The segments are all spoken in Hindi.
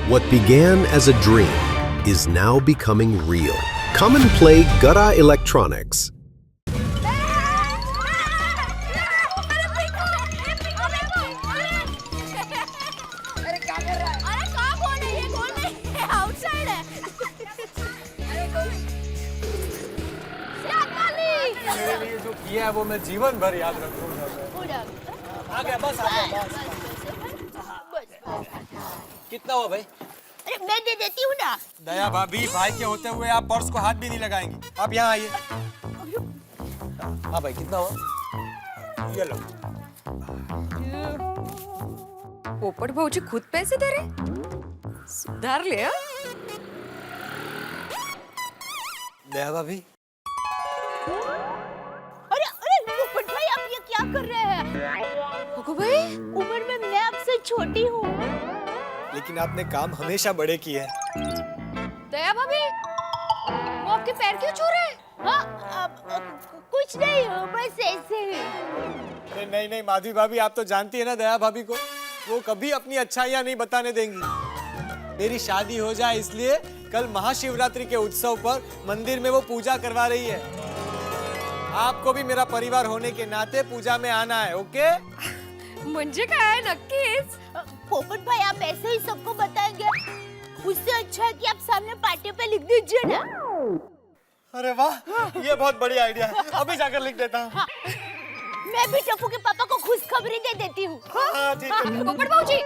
What began as a dream is now becoming real. Come and play Gura Electronics. किया वो मैं जीवन भर याद रखूंगा। आ गया बस कितना हुआ भाई? अरे मैं दे देती हूँ ना। दया भाभी, भाई के होते हुए आप पर्स को हाथ भी नहीं लगाएंगी। आप यहाँ आइए। हाँ भाई कितना हुआ? ये लो। पोपट भाऊजी खुद पैसे दे रहे? सुधार ले। दया भाभी, पोपट भाई आप ये क्या कर रहे हैं? भाई उम्र में मैं आपसे छोटी हूँ। लेकिन आपने काम हमेशा बड़े किए हैं। दया भाभी, वो आपके पैर क्यों छू रहे हैं? हाँ, कुछ नहीं हो, बस ऐसे ही। अरे नहीं नहीं माधवी भाभी, आप तो जानती है ना दया भाभी को, वो कभी अपनी अच्छाइयाँ नहीं बताने देंगी। मेरी शादी हो जाए इसलिए कल महाशिवरात्रि के उत्सव पर मंदिर में वो पूजा करवा रही है। आपको भी मेरा परिवार होने के नाते पूजा में आना है, ओके? म्हणजे काय नक्कीच। पोपट भाई आप ऐसे ही सबको बताएंगे, उससे अच्छा है कि आप सामने पार्टी पे लिख दीजिए ना। अरे वाह, ये बहुत बड़ी आइडिया है। अभी जाकर लिख देता हूँ। हाँ, मैं भी टप्पू के पापा को खुशखबरी दे देती हूँ। हाँ, ठीक है। पोपट भाऊजी,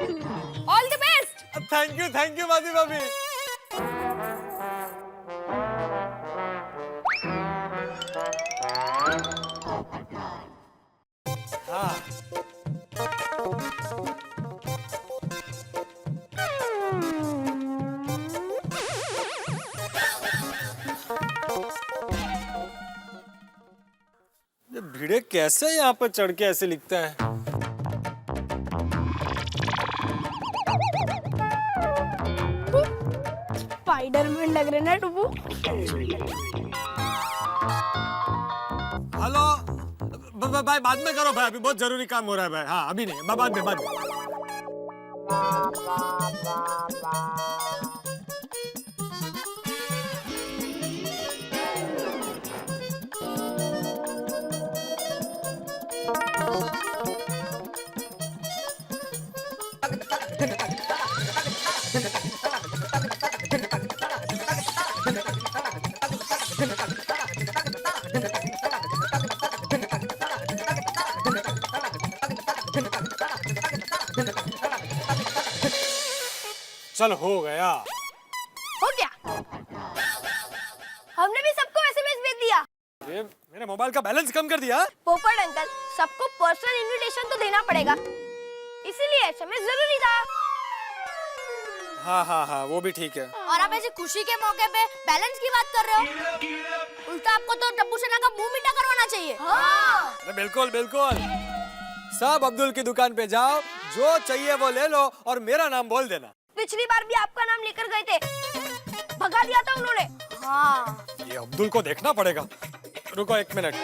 all the best. Thank you Madhavi भाभी। हाँ। ये भिड़े कैसे यहाँ पर चढ़ के ऐसे लिखता है? स्पाइडरमैन लग रहे ना टप्पू। हेलो भाई, बाद में करो भाई, अभी बहुत जरूरी काम हो रहा है भाई। हाँ अभी नहीं, बाद में। चल हो गया। हो गया? हमने भी सबको एसएमएस भेज दिया। ये मेरे मोबाइल का बैलेंस कम कर दिया। पोपट अंकल, सबको पर्सनल इनविटेशन तो देना पड़ेगा, इसीलिए एसएमएस जरूरी था। हाँ, वो भी ठीक है। और आप ऐसे खुशी के मौके पे बैलेंस की बात कर रहे हो? उल्टा आपको तो टप्पू सेना का मुंह मीठा करवाना चाहिए। हाँ। अरे बिल्कुल। सब अब्दुल की दुकान पे जाओ, जो चाहिए वो ले लो और मेरा नाम बोल देना। पिछली बार भी आपका नाम लेकर गए थे, भगा दिया था उन्होंने। हाँ। ये अब्दुल को देखना पड़ेगा। रुको 1 मिनट।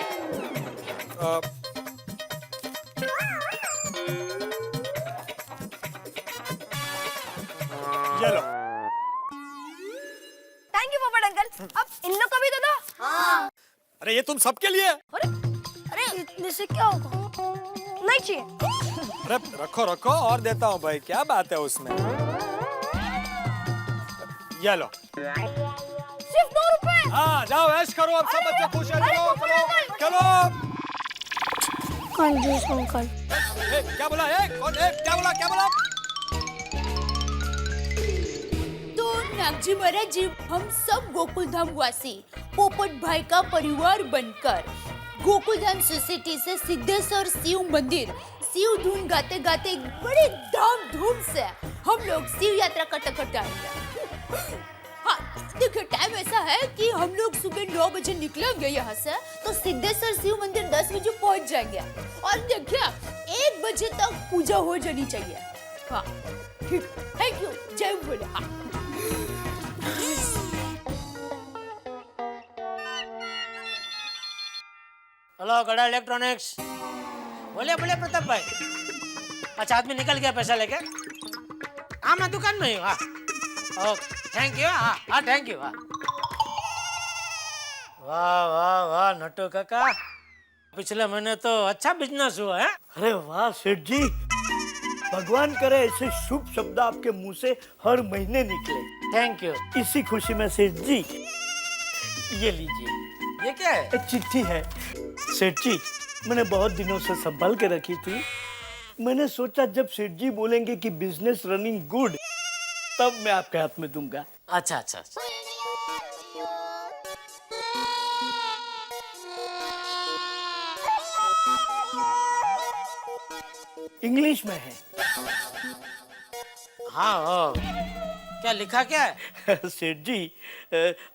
ये लो। थैंक यू पोपट अंकल। अब इन लोग को भी दे दो। हाँ। अरे ये तुम सबके लिए। अरे इतने से क्या होगा? नहीं चाहिए। अरे रखो और देता हूँ भाई, क्या बात है उसमें। ये लो। सिर्फ 2 रुपए। हाँ जाओ ऐश करो, अब सब बच्चे खुश हैं। चलो। कंजूस अंकल। क्या बोला? क्या बोला? तो नागजी महाराज जी, हम सब गोकुलधाम वासी पोपट भाई का परिवार बनकर गोकुलधाम सोसाइटी से सिद्धेश्वर शिव मंदिर शिव धुन गाते गाते बड़े धाम-धूम से हम लोग शिव यात्रा करते आएंगे। हाँ, देखिए टाइम ऐसा है कि हम लोग सुबह 9 बजे निकलेंगे यहाँ से, तो सिद्धेश्वर शिव मंदिर 10 बजे पहुँच जाएंगे। और देखिए 1 बजे तक पूजा हो जानी चाहिए। हाँ ठीक, थैंक यू, जय भोले। हाँ। हेलो गड़ा इलेक्ट्रॉनिक्स। बोले प्रताप भाई। अच्छा आदमी निकल गया पैसा लेके? हाँ मैं दुकान में हूँ। हाँ थैंक यू हाँ थैंक यू वाह वाह वाह नट्टू काका पिछले महीने तो अच्छा बिजनेस हुआ है अरे वाह सेठ जी, भगवान करे ऐसे शुभ शब्द आपके मुंह से हर महीने निकले। थैंक यू इसी खुशी में सेठ जी ये लीजिए, ये क्या है एक चिट्ठी है। सेठ जी मैंने बहुत दिनों से संभाल के रखी थी। मैंने सोचा जब सेठ जी बोलेंगे कि बिजनेस रनिंग गुड तब मैं आपके हाथ में दूंगा। अच्छा अच्छा अच्छा इंग्लिश में है। हाँ क्या लिखा क्या है सेठ जी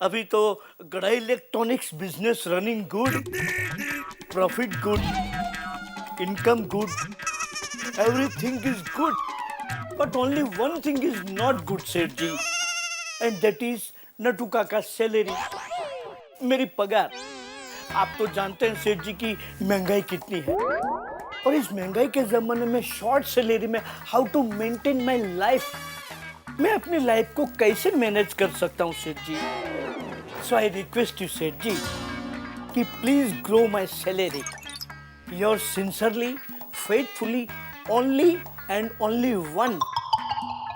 अभी तो गड़ा electronics business running good, profit good, income good, everything is good, but only one thing is not good सेठ जी, एंड दैट इज नट्टू काका सैलरी, मेरी पगार। आप तो जानते हैं सेठ जी की महंगाई कितनी है, और इस महंगाई के जमाने में शॉर्ट सैलरी में how to maintain my life, मैं अपनी लाइफ को कैसे मैनेज कर सकता हूँ सेठ जी। सो आई रिक्वेस्ट यू सेठ जी कि please grow my salary. Your sincerely faithfully only and only one,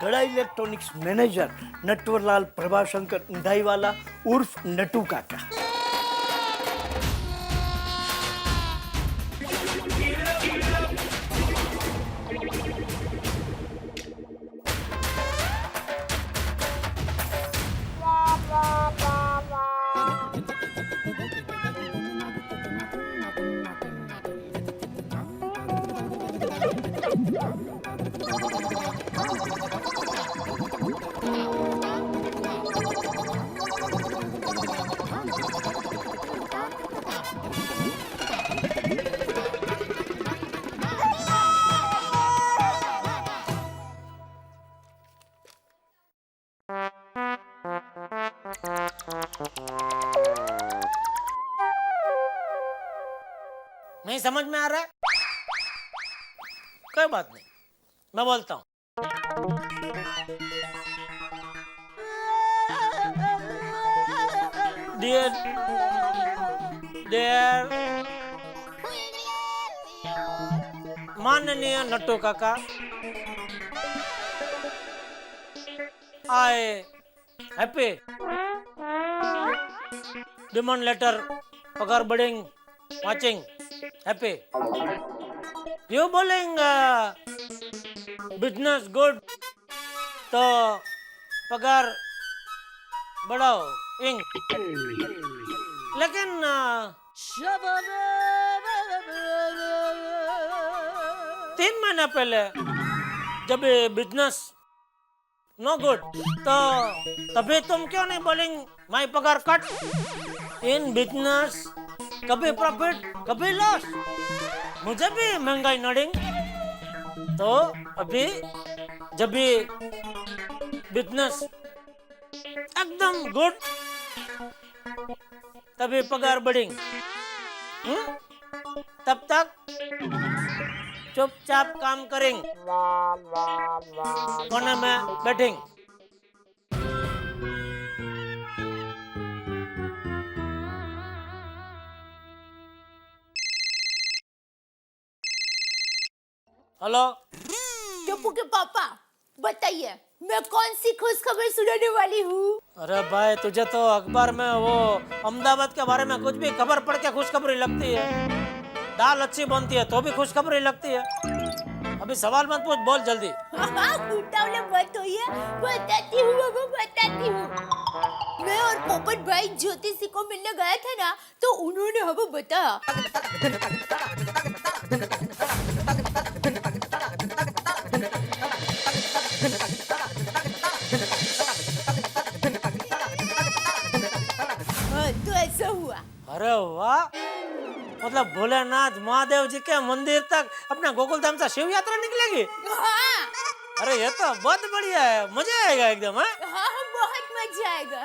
गड़ा इलेक्ट्रॉनिक्स मैनेजर नटवरलाल प्रभाशंकर उंडाईवाला उर्फ नट्टू काका। नहीं समझ में आ रहा है कोई बात नहीं मैं बोलता हूँ डियर डियर माननीय नट्टू काका, आई हैप्पी डिमांड लेटर पगार बढ़िंग वाचिंग हैप्पी यू बोलिंग बिजनेस गुड तो पगार बढ़ाओ इंग, लेकिन 3 महीने पहले जब ये बिजनेस नो गुड तो तभी तुम क्यों नहीं बोलिंग माई पगार कट इन बिजनेस, कभी प्रॉफिट कभी लॉस, मुझे भी महंगाई नड़िंग, तो अभी जब भी बिजनेस एकदम गुड तभी पगार बढ़ेंगे, तब तक चुपचाप काम करेंगे, कोने में बैठेंगे। हेलो टप्पू के पापा बताइए, मैं कौन सी खुश खबर सुनाने वाली हूँ। अरे भाई तुझे तो अखबार में वो अहमदाबाद के बारे में कुछ भी खबर पढ़ के खुशखबरी लगती है, दाल अच्छी बनती है तो भी खुशखबरी लगती है। अभी सवाल मत पूछ, बोल जल्दी। उतावले मत होइए, बताती हूँ बाबा, बताती हूँ। मैं और पोपट भाई ज्योतिषी को मिलने गए थे ना, तो उन्होंने हमें बताया तो ऐसा हुआ। अरे वाह, मतलब भोलेनाथ महादेव जी के मंदिर तक अपना गोकुल धाम से शिव यात्रा निकलेगी। हाँ अरे ये तो बहुत बढ़िया है, मजा आएगा एकदम। है हाँ, बहुत मजा आएगा।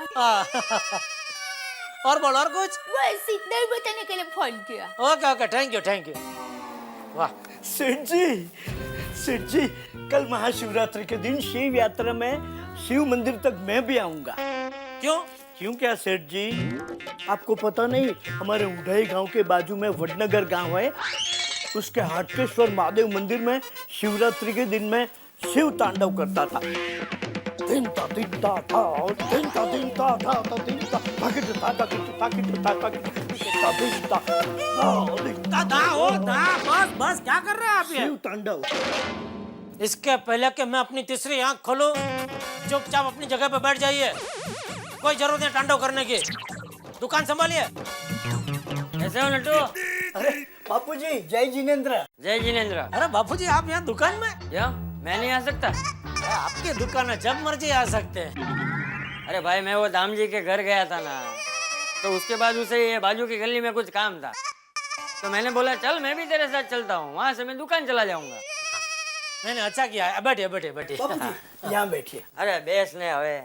और बोल, और कुछ? बस इतना ही बताने के लिए फोन किया। Okay okay, thank you thank you. वाह सेठ जी कल महाशिवरात्रि के दिन शिव यात्रा में शिव मंदिर तक मैं भी आऊंगा। क्यों? क्यों क्या सेठ जी, आपको पता नहीं हमारे उढ़ाई गांव के बाजू में वडनगर गांव है, उसके हाटकेश्वर महादेव मंदिर में शिवरात्रि के दिन में शिव तांडव करता था। दिन ता दिन ता था, दिन ता दिन ता था, ता दिन ता ताकिट ता ताकिट ताकिट ता ताकिट ता दिन ता बस बस, क्या कर रहे हैं आप ये? शिव तांडव। इसके पहले कि मैं अपनी तीसरी आंख खोलूं, चुपचाप अपनी जगह पे बैठ जाइए। कोई जरूरत नहीं तांडव करने की। दुकान संभालिए। कैसे हो नट्टू? अरे बापूजी, जय जिनेंद्र। जय जिनेंद्र। अरे बापूजी, आप यहाँ दुकान में? क्यों, मैं नहीं आ सकता? अरे आपकी दुकान है, जब मर्जी आ सकते हैं। अरे भाई, मैं वो दाम जी के घर गया था ना, तो उसके बाद उसे ये बाजू की गली में कुछ काम था, तो मैंने बोला चल मैं भी तेरे साथ चलता हूँ, वहाँ से मैं दुकान चला जाऊंगा। मैंने अच्छा किया। बैठिए बैठिए बैठिए। बापूजी यहाँ बैठिए। अरे बेस ने हवे।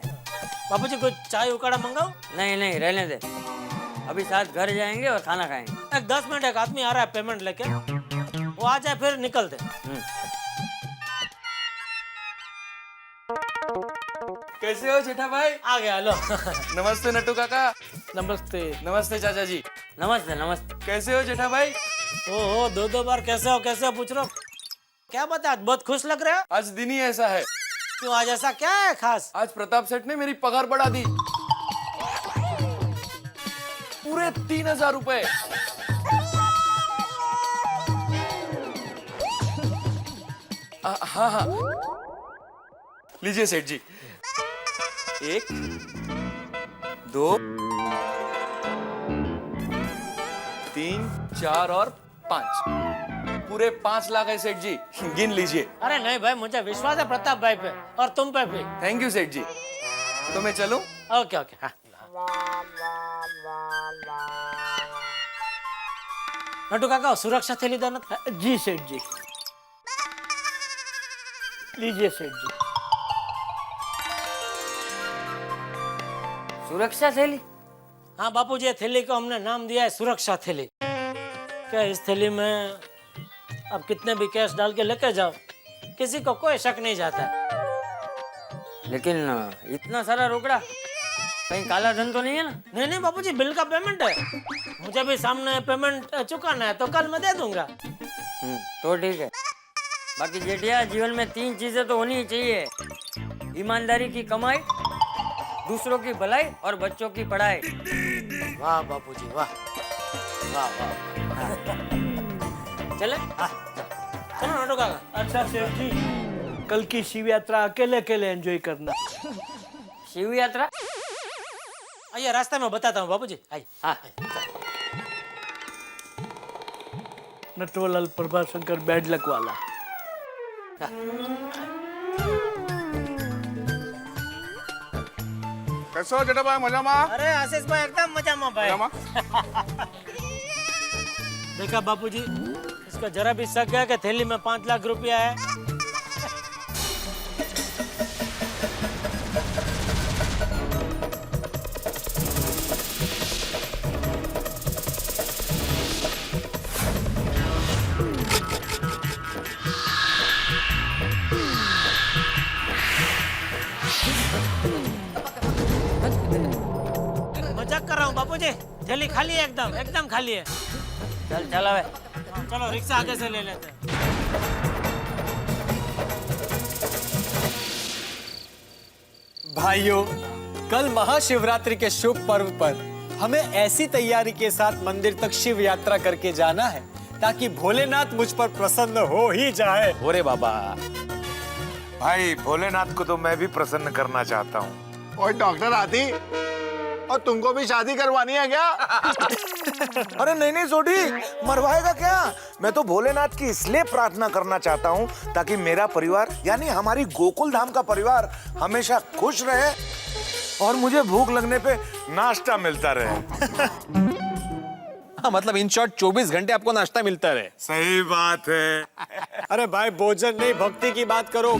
बापूजी, कुछ चाय उकाड़ा मंगाओ? नहीं नहीं, रहने दे, अभी साथ घर जाएंगे और खाना खाएंगे। एक 10 मिनट, एक आदमी आ रहा है पेमेंट लेके, वो आ जाए फिर निकलते। कैसे हो जेठा भाई? आ गया। लो। नमस्ते नट्टू काका। नमस्ते। नमस्ते चाचा जी। नमस्ते नमस्ते। कैसे हो जेठा भाई? ओहो, दो बार कैसे हो पूछ रहे हो? क्या बात है, आज बहुत खुश लग रहे हो? आज दिन ही ऐसा है। क्यों, आज ऐसा क्या है खास? आज प्रताप सेठ ने मेरी पगार बढ़ा दी, पूरे 3000 रुपए। हाँ हाँ, लीजिए सेठ जी। 1 2 3 4 और 5, पूरे 5 लाख है सेठ जी, गिन लीजिए। अरे नहीं भाई, मुझे विश्वास है प्रताप भाई पे और तुम पे भी। थैंक यू सेठ जी। तो मैं चलूं? Okay okay. हाँ। नट्टू काका, सुरक्षा थैली देना। जी सेठ जी। लीजिए सेठ जी। सुरक्षा थैली? हाँ बापूजी, थैली को हमने नाम दिया है सुरक्षा थैली। क्या इस थैली में अब कितने भी कैश डाल के लेके जाओ, किसी को कोई शक नहीं जाता। लेकिन इतना सारा रोकड़ा, कहीं काला धन तो नहीं है ना? नहीं नहीं बापूजी, बिल का पेमेंट है, मुझे भी सामने पेमेंट चुकाना है, तो कल मैं दे दूंगा। तो ठीक है। बाकी जेठिया, जीवन में 3 चीजें तो होनी ही चाहिए: ईमानदारी की कमाई, दूसरों की भलाई और बच्चों की पढ़ाई। वाह बापूजी वाह, वाह वाह। चले? चलो नट्टू काका। अच्छा सेठ जी, कल की शिव यात्रा अकेले अकेले एंजॉय करना। शिव यात्रा? आइए, रास्ते में बताता हूँ बापूजी। आइए। हाँ। नटवरलाल प्रभाशंकर बैड लक वाला। कैसे हो जेठा भाई? मजा में? अरे आशीष भाई, एकदम मजा में भाई। देखा बापूजी, इसका जरा भी शक गया कि थैली में 5 लाख रुपया है। मजाक कर रहा हूँ बापूजी, थैली खाली है, एकदम एकदम खाली है। चल चला वे। चलो रिक्शा आगे से ले लेते हैं। भाइयों, कल महाशिवरात्रि के शुभ पर्व पर हमें ऐसी तैयारी के साथ मंदिर तक शिव यात्रा करके जाना है ताकि भोलेनाथ मुझ पर प्रसन्न हो ही जाए। ओरे बाबा, भाई भोलेनाथ को तो मैं भी प्रसन्न करना चाहता हूँ। और डॉक्टर आती, और तुमको भी शादी करवानी है क्या? अरे नहीं नहीं सोढ़ी, मरवाएगा क्या? मैं तो भोलेनाथ की इसलिए प्रार्थना करना चाहता हूँ ताकि मेरा परिवार यानी हमारी गोकुल धाम का परिवार हमेशा खुश रहे और मुझे भूख लगने पे नाश्ता मिलता रहे। हाँ, मतलब इन शॉर्ट 24 घंटे आपको नाश्ता मिलता रहे। सही बात है। अरे भाई, भोजन नहीं, भक्ति की बात करो,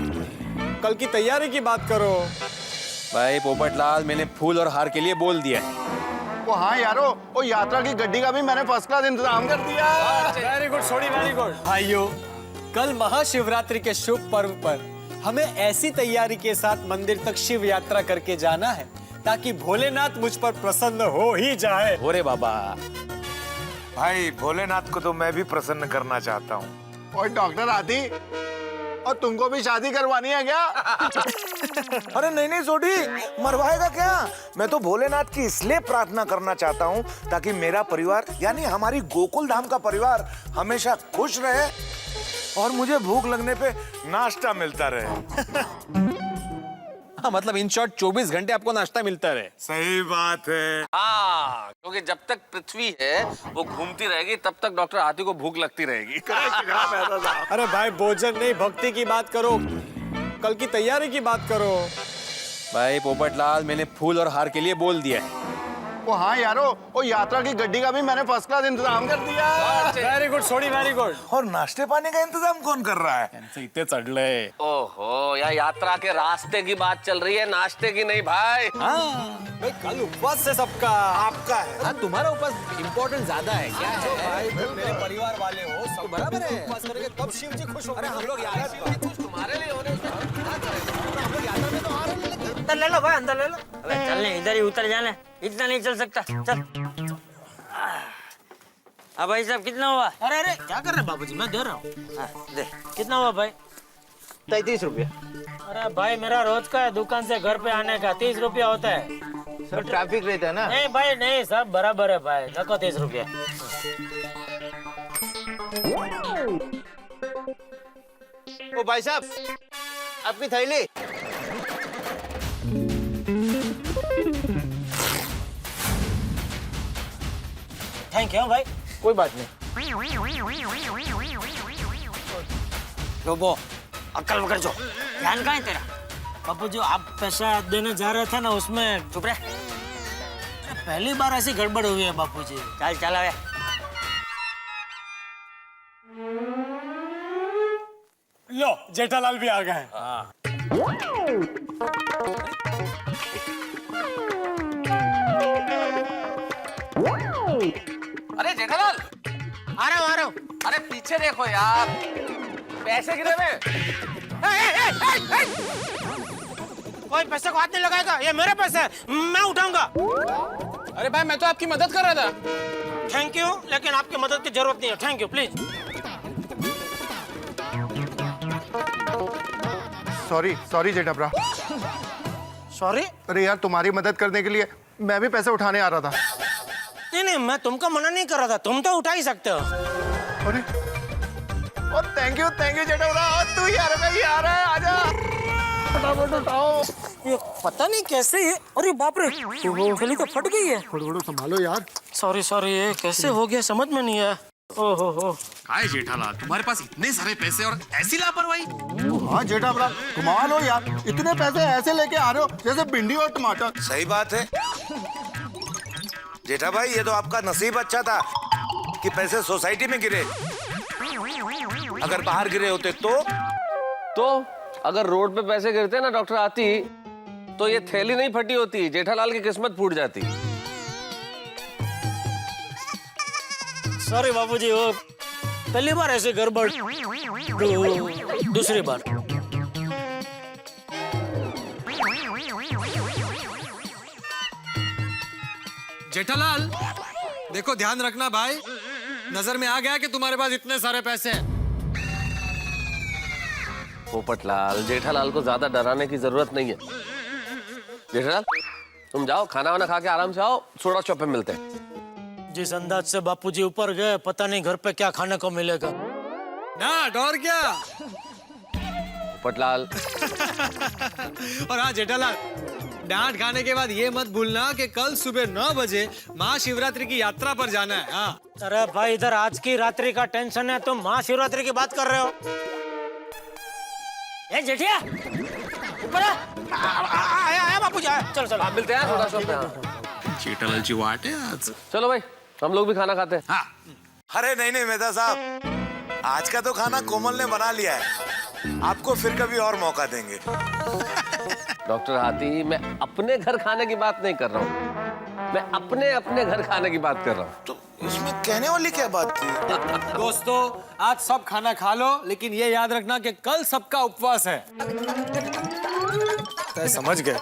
कल की तैयारी की बात करो। भाई पोपटलाल, मैंने फूल और हार के लिए बोल दिया है। वो हाँ यारो, वो यात्रा की गड्डी का भी मैंने फर्स्ट क्लास इंतजाम कर दिया। वेरी गुड सोडी, वेरी गुड। भाइयों, कल महाशिवरात्रि के शुभ पर्व पर हमें ऐसी तैयारी के साथ मंदिर तक शिव यात्रा करके जाना है ताकि भोलेनाथ मुझ पर प्रसन्न हो ही जाए। ओरे बाबा, भाई भोलेनाथ को तो मैं भी प्रसन्न करना चाहता हूँ। और डॉक्टर आती, और तुमको भी शादी करवानी है क्या? अरे नहीं सोडी, मरवाएगा क्या? मैं तो भोलेनाथ की इसलिए प्रार्थना करना चाहता हूँ ताकि मेरा परिवार यानी हमारी गोकुल धाम का परिवार हमेशा खुश रहे और मुझे भूख लगने पे नाश्ता मिलता रहे। हाँ, मतलब इन शॉर्ट 24 घंटे आपको नाश्ता मिलता रहे। सही बात है। हाँ, क्योंकि जब तक पृथ्वी है वो घूमती रहेगी तब तक डॉक्टर हाथी को भूख लगती रहेगी। अरे भाई, भोजन नहीं, भक्ति की बात करो, कल की तैयारी की बात करो। भाई पोपटलाल, मैंने फूल और हार के लिए बोल दिया है। वो हाँ यारो, वो यात्रा की गड्डी का भी मैंने फर्स्ट क्लास इंतजाम कर दिया। वेरी गुड सोडी, वेरी गुड। और नाश्ते पानी का इंतजाम कौन कर रहा है? इतने चढ़ले। ओहो, यह यात्रा के रास्ते की बात चल रही है, नाश्ते की नहीं भाई। हाँ भाई, कल उपवास से सबका आपका है। हाँ, तुम्हारा उपवास इम्पोर्टेंट ज्यादा है क्या है? भाई, तुम मेरे परिवार वाले हो, सब बराबर है। उपवास करेंगे तब शिव जी खुश होंगे। अरे हम लोग तुम्हारे लिए होने अंदर ले लो भाई, अंदर ले लो। अबे चलने, इधर ही उतर जाना, इतना नहीं चल सकता, चल। अब भाई साहब कितना हुआ? अरे अरे, क्या कर रहे हैं बाबूजी, मैं दे रहा हूँ। हाँ, दे। कितना हुआ भाई? 33 रुपया। अरे भाई, मेरा रोज का है दुकान से घर पे आने का, 30 रुपया होता है। सर ट्रैफिक रहता है ना। नहीं भाई नहीं, सब बराबर है भाई, रखो 30 रुपया। ओ भाई साहब, आपकी थैली। थैंक यू भाई। कोई बात नहीं। रोबो, अक्ल पकड़ जो। ध्यान कहाँ है तेरा? बापू जो आप पैसा देने जा रहे थे ना, उसमें चुप रहे। पहली बार ऐसी गड़बड़ हुई है बापू जी। चल चल आवे। लो, जेठालाल भी आ गए हैं। अरे जेठालाल, आ रहा हूँ। अरे पीछे देखो यार, पैसे गिरे हुए। कोई पैसे को हाथ नहीं लगाएगा, ये मेरे पैसे है, मैं उठाऊंगा। अरे भाई, मैं तो आपकी मदद कर रहा था। थैंक यू, लेकिन आपकी मदद की जरूरत नहीं है। Thank you, please. सॉरी जेठाब्रा। सॉरी? अरे यार, तुम्हारी मदद करने के लिए मैं भी पैसे उठाने आ रहा था। नहीं, मैं तुमको मना नहीं कर रहा था, तुम तो उठा ही सकते हो। अरे, और थैंक यू जेठाब्रा। तू यार, मैं भी आ रहा है, आजा। फटाफट उठाओ। ये पता नहीं कैसे ये, अरे बाप रे, थैली तो फट गई है। थोड़ा संभालो यार। सॉरी, ये कैसे हो गया समझ में नहीं आया। ओहो हो। काय जेठालाल, तुम्हारे पास इतने सारे पैसे और ऐसी लापरवाही? हाँ जेठाब्रा, कमाल हो यार, इतने पैसे ऐसे लेके आ रहे हो जैसे भिंडी और टमाटर। सही बात है जेठा भाई, ये तो आपका नसीब अच्छा था कि पैसे सोसाइटी में गिरे। अगर बाहर गिरे होते तो अगर रोड पे पैसे गिरते ना डॉक्टर आती, तो ये थैली नहीं फटी होती, जेठालाल की किस्मत फूट जाती। सॉरी बाबूजी, वो पहली बार ऐसे गड़बड़, दूसरी बार। जेठालाल, देखो ध्यान रखना भाई, नजर में आ गया कि तुम्हारे पास इतने सारे पैसे हैं। पोपटलाल, जेठालाल को ज्यादा डराने की जरूरत नहीं है। जेठालाल, तुम जाओ, खाना वाना खा के आराम से आओ, सोडा शॉप पे मिलते हैं। जिस अंदाज से बापूजी ऊपर गए, पता नहीं घर पे क्या खाने को मिलेगा। डांट और क्या। पोपटलाल। और हाँ जेठालाल, डांट खाने के बाद ये मत भूलना कि कल सुबह 9 बजे महाशिवरात्रि की यात्रा पर जाना है। हाँ। अरे भाई, इधर आज की रात्रि का टेंशन है, तुम महाशिवरात्रि की बात कर रहे हो। ए जेठिया, ऊपर आया बापूजी, आया। चलो आप मिलते हैं सोडा शॉप पे। जेठालाल जी वाट है आज। चलो भाई, हम लोग भी खाना खाते हैं। हाँ। अरे नहीं मेहता साहब, आज का तो खाना कोमल ने बना लिया है, आपको फिर कभी और मौका देंगे। डॉक्टर हाथी, मैं अपने घर खाने की बात नहीं कर रहा हूँ, मैं अपने घर खाने की बात कर रहा हूँ। तो इसमें कहने वाली क्या बात थी? दोस्तों, आज सब खाना खा लो, लेकिन ये याद रखना कि कल सबका उपवास है। तो समझ गए।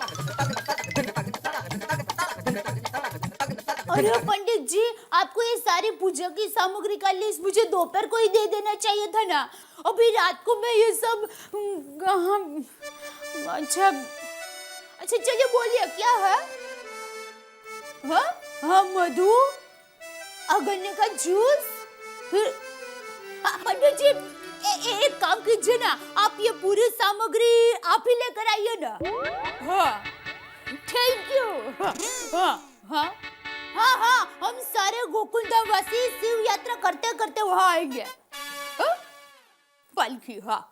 अरे पंडित जी, आपको ये सारी पूजा की सामग्री का लिस्ट मुझे दोपहर को ही दे देना चाहिए था ना। अभी रात को मैं ये सब अच्छा चलिए बोलिए क्या है? हाँ, मधु, गन्ने का जूस, फिर पंडित जी एक काम कीजिए ना, आप ये पूरी सामग्री आप ही लेकर आइए ना। हाँ, थैंक यू। हाँ, हम सारे गोकुलधाम वासी शिव यात्रा करते करते वहाँ आएंगे। पालकी, हाँ,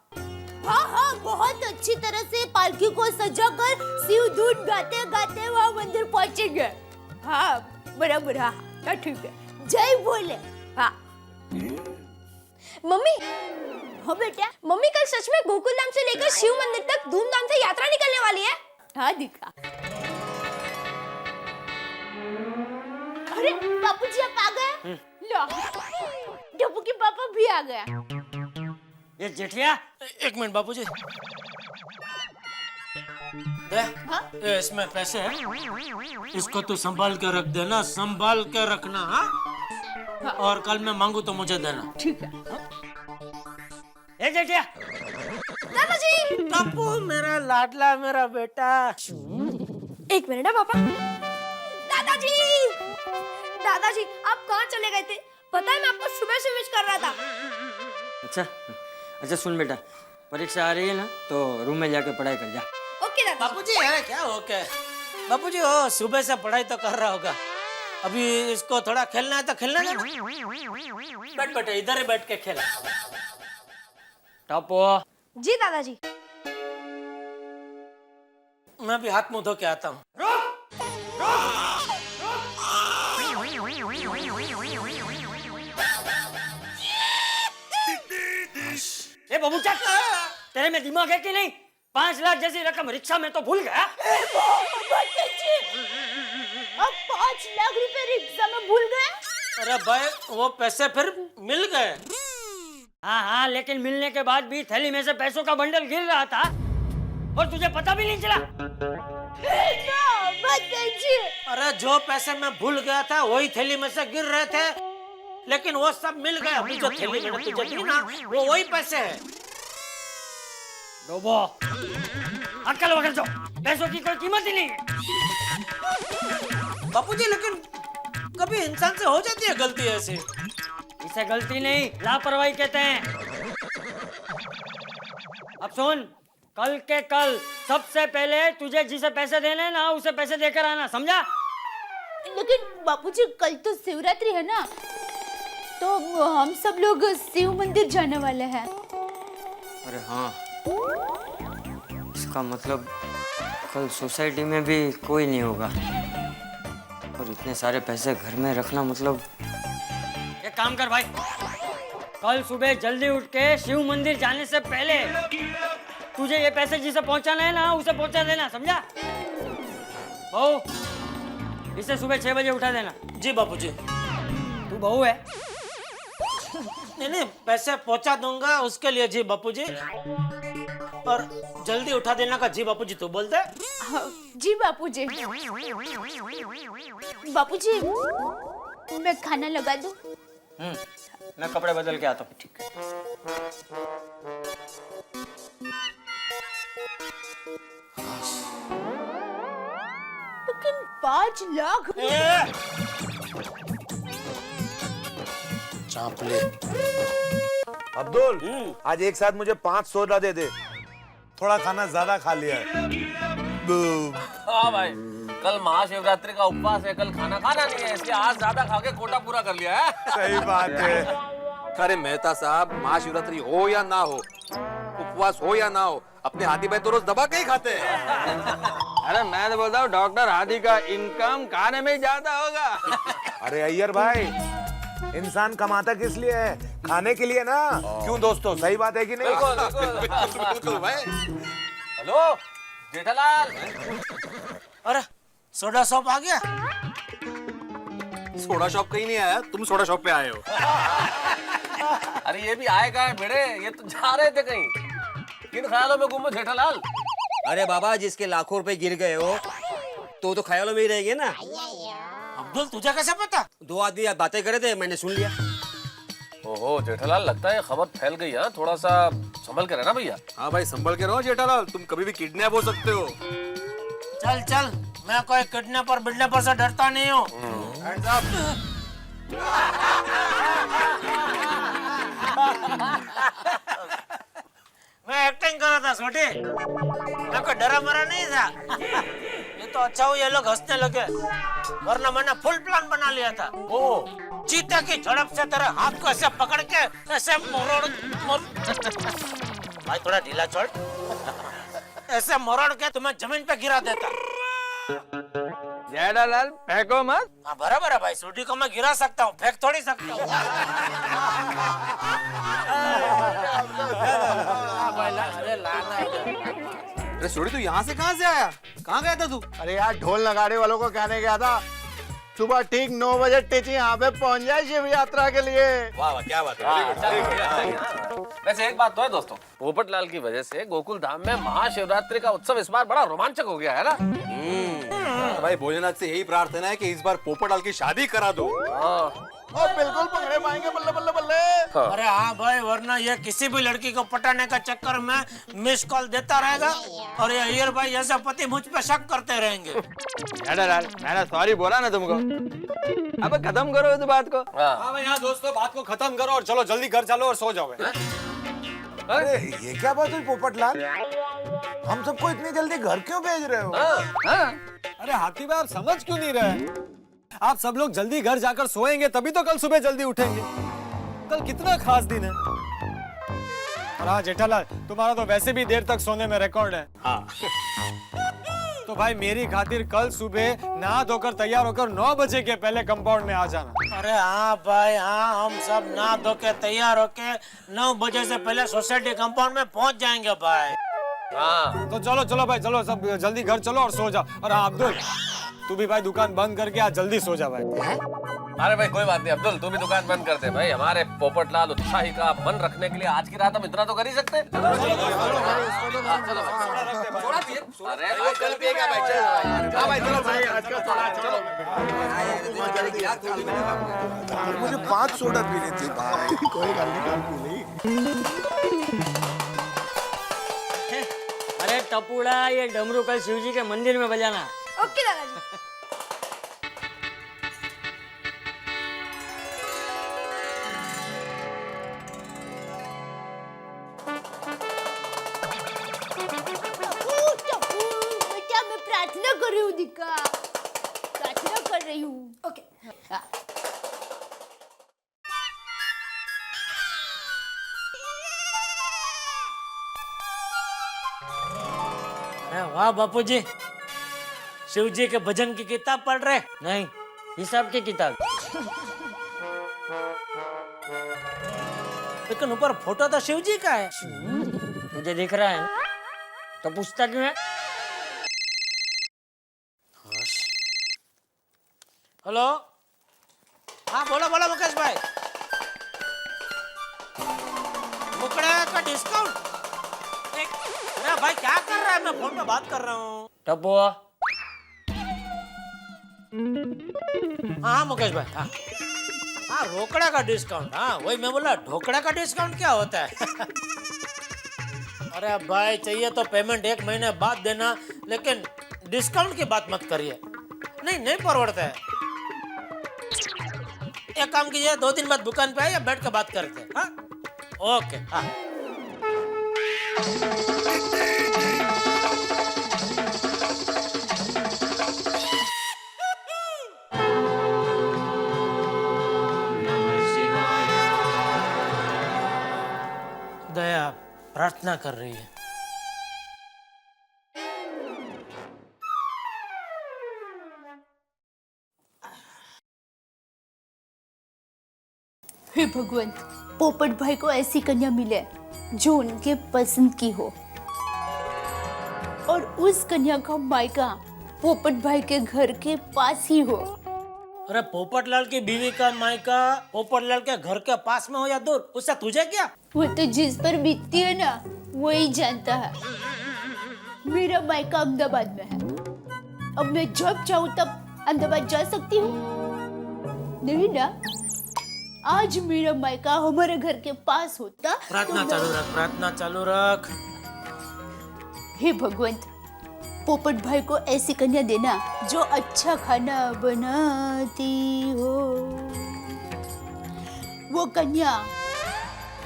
बहुत अच्छी तरह से पालकी को सजाकर शिव धुन गाते गाते वहाँ मंदिर पहुँचेंगे। हाँ, बराबर। हाँ, ठीक है। जय भोले। हाँ मम्मी, हाँ बेटा। मम्मी कल सच में गोकुलधाम से लेकर शिव मंदिर तक धूमधाम से यात्रा निकलने वाली है। हाँ, दिखा। अरे बापूजी आप आ गए। लो, डब्बू के पापा भी आ गया। ये जेठिया, एक मिनट बापूजी। ये इसमें पैसे हैं, इसको तू संभाल के रख देना, संभाल के रखना। हाँ, और कल मैं मांगू तो मुझे देना। ठीक है। ए जेठिया, दादाजी, टप्पू मेरा लाडला, मेरा बेटा। एक मिनट है पापा। दादाजी, आप कहाँ चले गए थे? पता है मैं आपको सुबह से विश कर रहा था। अच्छा सुन बेटा, परीक्षा आ रही है ना, तो रूम में जाके पढ़ाई कर जा। ओके दादा। बापूजी है क्या? ओके बापूजी, हो सुबह से पढ़ाई तो कर रहा होगा, अभी इसको थोड़ा खेलना है तो खेलना देना। बैठ बेटा, इधर ही बैठ के खेला। टप्पू। जी दादाजी। मैं भी हाथ मुंह धो के आता हूँ। ए बबूचा, तेरे में दिमाग है कि नहीं? 5 लाख जैसी रकम रिक्शा में तो भूल गया। अब 5 लाख रुपए रिक्शा में भूल गए? अरे भाई, वो पैसे फिर मिल गए। हाँ, लेकिन मिलने के बाद भी थैली में से पैसों का बंडल गिर रहा था और तुझे पता भी नहीं चला। अरे जो पैसे मैं भूल गया था वही थैली में से गिर रहे थे, लेकिन वो सब मिल गए। अभी जो थैली मैंने तुझे दी ना, वो वही पैसे है। डोबो, अक्ल वगैरह जो, पैसों की कोई कीमत ही नहीं है। बापूजी, लेकिन कभी इंसान से हो जाती है गलती ऐसी। इसे गलती नहीं, लापरवाही कहते हैं। अब सुन, कल के कल सबसे पहले तुझे जिसे पैसे देने ना, उसे पैसे देकर आना, समझा? लेकिन बापूजी, कल तो शिवरात्रि है ना, तो हम सब लोग शिव मंदिर जाने वाले हैं। अरे हाँ, इसका मतलब कल सोसाइटी में भी कोई नहीं होगा और इतने सारे पैसे घर में रखना मतलब। एक काम कर भाई, कल सुबह जल्दी उठ के शिव मंदिर जाने से पहले तुझे ये पैसे जिसे पहुंचाना है ना, उसे पहुंचा देना, समझा? बहू, इसे सुबह 6 बजे उठा देना। जी बापूजी। तू बहू है? नहीं, पैसे पहुंचा दूंगा उसके लिए जी बापूजी, और जल्दी उठा देना का जी बापूजी तू बोलते। जी बापूजी। बापूजी, मैं खाना लगा दूं? मैं कपड़े बदल के आता हूँ। ठीक है। लेकिन 5 लाख चाप ले। अब्दुल, आज एक साथ मुझे 5 सोडा दे दे, थोड़ा खाना ज्यादा खा लिया है। हाँ भाई, कल महाशिवरात्रि का उपवास है, कल खाना खाना नहीं है, इसलिए आज ज्यादा खा के कोटा पूरा कर लिया है। सही बात है। अरे मेहता साहब, महाशिवरात्रि हो या ना हो, उपवास हो या ना हो, अपने हाथी भाई तो रोज दबा के ही खाते हैं। अरे मैं तो बोलता हूँ डॉक्टर हाथी का इनकम खाने में ज्यादा होगा। अरे अय्यर भाई, इंसान कमाता किस लिए है? खाने के लिए ना। क्यों दोस्तों, सही बात है कि नहीं? बिल्कुल भाई। हेलो जेठालाल। अरे सोडा शॉप आ गया। सोडा शॉप कहीं नहीं आया, तुम सोडा शॉप पे आए हो। अरे ये भी आएगा बेड़े, ये तो जा रहे थे कहीं। किन ख्यालों में गुम हो जेठालाल? अरे बाबा, जिसके लाखों रुपए गिर गए हो तो ख्यालों में ही रहेंगे ना। अब्दुल तुझे कैसे पता? 2 आदमी बातें करे थे, मैंने सुन लिया। ओहो जेठालाल, लगता है खबर फैल गई है, थोड़ा सा संभल के रहना भैया। हाँ भाई संभल के रहो जेठालाल, तुम कभी भी किडनैप हो सकते हो। चल चल, मैं कोई किडनैपर बिडनैपर से डरता नहीं हूँ। मैं एक्टिंग कर रहा था छोटे, मैं कोई डरा मरा नहीं था। ये तो अच्छा हुआ ये लोग हंसने लगे, वरना मैंने फुल प्लान बना लिया था। ओ चीते की झड़प से तेरे हाथ को ऐसे पकड़ के ऐसे भाई थोड़ा ढीला छोड़, ऐसे मोड़ के तुम्हें जमीन पे गिरा देता। जेठालाल फेंको मत। हाँ बराबर है भाई, सूटी को मैं गिरा सकता हूँ, फेंक थोड़ी सकता हूँ। अरे सोडी तू यहाँ से कहाँ से आया? कहाँ गया था तू? अरे यार, ढोल नगाड़े वालों को कहने गया था सुबह ठीक 9 बजे टीची यहाँ पे पहुँच जाए शिव यात्रा के लिए। वाह वाह, क्या बात है। वैसे एक बात तो है दोस्तों, पोपटलाल की वजह से गोकुल धाम में महाशिवरात्रि का उत्सव इस बार बड़ा रोमांचक हो गया है ना। भाई भोलेनाथ से यही प्रार्थना है कि इस बार पोपटलाल की शादी करा दो। और बिल्कुल पकड़े पाएंगे, बल्ले बल्ले बल्ले। अरे हाँ भाई, वरना ये किसी भी लड़की को पटाने का चक्कर में मिस कॉल देता रहेगा और ये अय्यर भाई ऐसे पति मुझ पे शक करते रहेंगे। जेठालाल, मैंने सॉरी बोला ना तुमको। अब खत्म करो इस बात को। हाँ भाई, हाँ दोस्तों, बात को खत्म करो और चलो जल्दी घर चलो और सो जाओ। अरे ये क्या बात हुई पोपटलाल, हम सबको इतनी जल्दी घर क्यों भेज रहे हो? अरे हाथी भाई, आप समझ क्यों नहीं रहे? आप सब लोग जल्दी घर जाकर सोएंगे तभी तो कल सुबह जल्दी उठेंगे। कल कितना खास दिन है। और हाँ जेठालाल, तुम्हारा तो वैसे भी देर तक सोने में रिकॉर्ड है। हाँ। तो भाई मेरी खातिर कल सुबह नहा धोकर तैयार होकर 9 बजे के पहले कंपाउंड में आ जाना। अरे हाँ भाई हाँ, हम सब नहा धो के तैयार होके 9 बजे से पहले सोसाइटी कंपाउंड में पहुंच जाएंगे भाई। हाँ तो चलो चलो भाई, चलो सब जल्दी घर चलो और सो जाओ। और हाँ अब्दुल, तू भी भाई दुकान बंद करके आज जल्दी सो जा भाई। अरे भाई कोई बात नहीं अब्दुल, तू भी दुकान बंद कर दे भाई। हमारे पोपटलाल उत्साही का मन रखने के लिए आज की रात हम इतना तो कर ही सकते हैं। अरे भाई कल पिएगा भाई, चल। हाँ भाई चलो भाई, आज का चलो। मुझे 5 सोडा पीने थे भाई। कोई गल नहीं। अरे टपुड़ा, ये डमरू कल शिव जी के मंदिर में बजाना। ओके दादाजी। बेटा मैं प्रार्थना कर रही हूँ दिक्का, प्रार्थना कर रही हूँ। ओके। हाँ। अरे वाह बापूजी, शिव जी के भजन की किताब पढ़ रहे? नहीं, हिसाब की किताब। लेकिन ऊपर फोटो तो शिव जी का है। तुझे दिख रहा है तो पूछता क्यों है? हेलो, हाँ बोलो बोलो मुकेश भाई। मुकड़े का डिस्काउंट? अरे भाई क्या कर रहा है, मैं फोन पे बात कर रहा हूँ। टपुआ, हाँ मुकेश भाई, हाँ हाँ रोकड़ा का डिस्काउंट। हाँ वही मैं बोला, ढोकड़ा का डिस्काउंट क्या होता है? अरे भाई चाहिए तो पेमेंट 1 महीने बाद देना, लेकिन डिस्काउंट की बात मत करिए। नहीं नहीं परवड़ता है। एक काम कीजिए, 2 दिन बाद दुकान पे आइए, बैठ के बात करते हैं। हाँ ओके। हाँ दया प्रार्थना कर रही है। हे भगवान, पोपट भाई को ऐसी कन्या मिले जो उनके पसंद की हो और उस कन्या का मायका पोपट भाई के घर के पास ही हो। अरे पोपटलाल की बीवी का मायका पोपटलाल के घर के पास में हो या दूर, उससे तुझे क्या? वो तो जिस पर बीतती है ना वही जानता है। मेरा मायका अहमदाबाद में है। अब मैं जब चाहूँ तब अहमदाबाद जा सकती हूँ? नहीं ना। आज मेरा मायका हमारे घर के पास होता। प्रार्थना चालू रख, प्रार्थना चालू रख। हे भगवंत, पोपट भाई को ऐसी कन्या देना जो अच्छा खाना बनाती हो। वो कन्या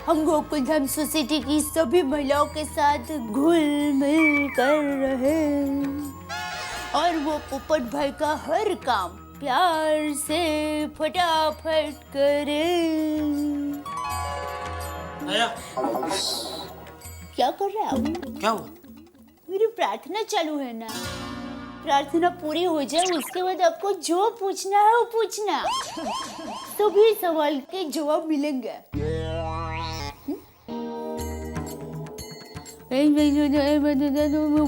हम गोकुलधाम सोसाइटी की सभी महिलाओं के साथ घुल मिल कर रहे और वो पोपट भाई का हर काम प्यार से फटाफट करे। आया। क्या कर रहे हैं आप? क्या हुआ? मेरी प्रार्थना चालू है ना। प्रार्थना पूरी हो जाए उसके बाद आपको जो पूछना है वो पूछना। सभी सवाल के जवाब मिलेंगे।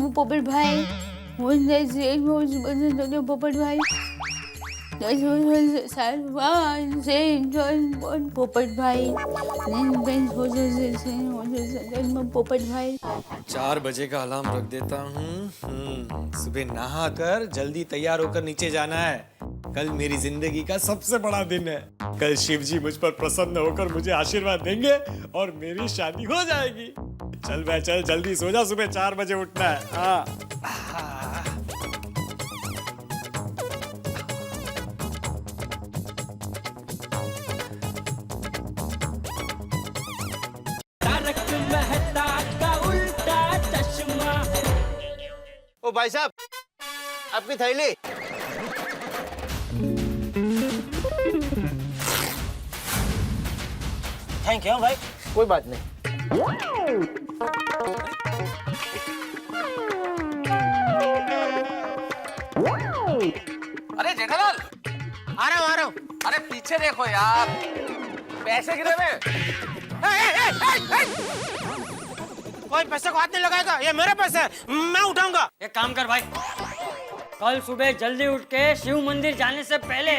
पोपट भाई, पोपट भाई, पोपट भाई, पोपट भाई। 4 बजे का अलार्म रख देता हूँ। सुबह नहा कर जल्दी तैयार होकर नीचे जाना है। कल मेरी जिंदगी का सबसे बड़ा दिन है। कल शिव जी मुझ पर प्रसन्न होकर मुझे आशीर्वाद देंगे और मेरी शादी हो जाएगी। चल भाई चल, जल्दी सो जा, सुबह 4 बजे उठना है। हाँ। ओ भाई साहब, आपकी थैली। थैंक यू भाई। कोई बात नहीं। अरे जेठालाल, आ रहा हूँ। अरे पीछे देखो यार, पैसे गिरे हुए। कोई पैसे को हाथ नहीं लगाएगा, ये मेरे पैसे हैं, मैं उठाऊंगा। एक काम कर भाई, कल सुबह जल्दी उठ के शिव मंदिर जाने से पहले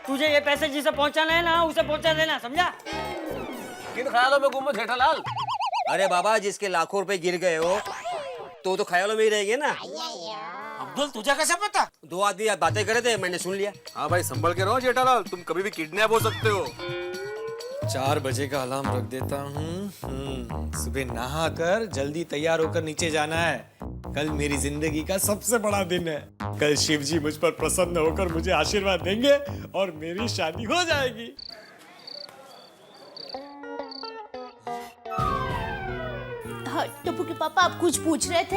तुझे ये पैसे जिसे पहुंचाना है ना उसे पहुंचा देना, समझा? किन ख्यालों में गुम हो जेठालाल? अरे बाबा, जिसके लाखों रुपए गिर गए हो तो ख्यालों में ही रहेंगे ना। अब्दुल, तुझे कैसे पता? 2 आदमी बातें करे थे, मैंने सुन लिया। हाँ भाई, संभल के रहो जेठालाल, तुम कभी भी किडनैप हो सकते हो। 4 बजे का अलार्म रख देता हूँ। सुबह नहा कर जल्दी तैयार होकर नीचे जाना है। कल मेरी जिंदगी का सबसे बड़ा दिन है। कल शिव जी मुझ पर प्रसन्न होकर मुझे आशीर्वाद देंगे और मेरी शादी हो जाएगी। हाँ, टप्पू के पापा, आप कुछ पूछ रहे थे?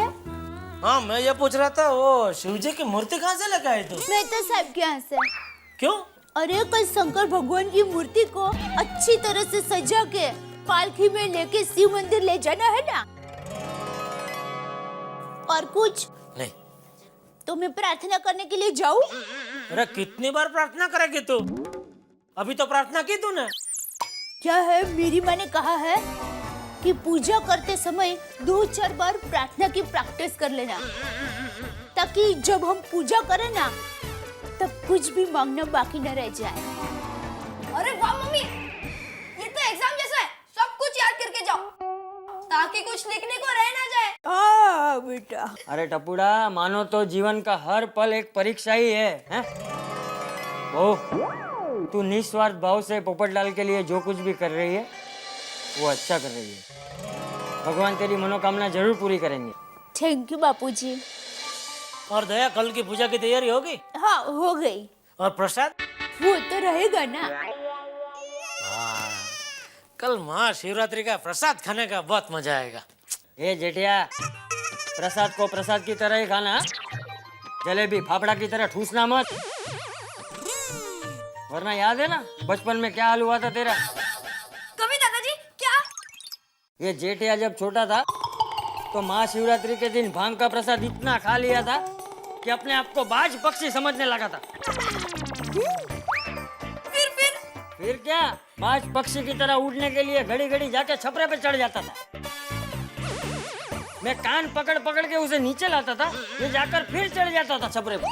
हाँ, मैं ये पूछ रहा था, वो शिव जी की मूर्ति कहाँ से लेकर आए तू? मेहता साहब के यहाँ से। क्यों? अरे कल शंकर भगवान की मूर्ति को अच्छी तरह से सजा के पालकी में लेके शिव मंदिर ले जाना है ना। और कुछ नहीं। तो मैं प्रार्थना करने के लिए जाऊं? अरे कितनी बार प्रार्थना करेगी तू? अभी तो प्रार्थना की तूने। क्या है, मेरी माँ ने कहा है कि पूजा करते समय 2-4 बार प्रार्थना की प्रैक्टिस कर लेना, ताकि जब हम पूजा करें ना तब कुछ भी मांगना बाकी न रह जाए। अरे वाह मम्मी, ये तो एग्जाम जैसा है, सब कुछ याद करके जाओ ताकि कुछ लिखने को रह ना जाए। हाँ बेटा। अरे टपुड़ा, मानो तो जीवन का हर पल एक परीक्षा ही है, हैं? ओह, तू निस्वार्थ भाव से पोपटलाल के लिए जो कुछ भी कर रही है वो अच्छा कर रही है। भगवान तेरी मनोकामना जरूर पूरी करेंगे। थैंक यू बापूजी। और दया, कल की पूजा की तैयारी होगी? हाँ, हो गई। और प्रसाद? वो तो रहेगा ना। कल महाशिवरात्रि का प्रसाद खाने का बहुत मजा आएगा। ए जेठिया, प्रसाद को प्रसाद की तरह ही खाना, जलेबी फाफड़ा की तरह ठूसना मत, वरना याद है ना बचपन में क्या हाल हुआ था तेरा? कभी दादाजी क्या? ये जेठिया जब छोटा था तो महाशिवरात्रि के दिन भांग का प्रसाद इतना खा लिया था कि अपने आप को बाज पक्षी समझने लगा था। फिर क्या, बाज पक्षी की तरह उड़ने के लिए घड़ी घड़ी जाके छपरे पे चढ़ जाता था। मैं कान पकड़ पकड़ के उसे नीचे लाता था, ये जाकर फिर चढ़ जाता था छपरे पे।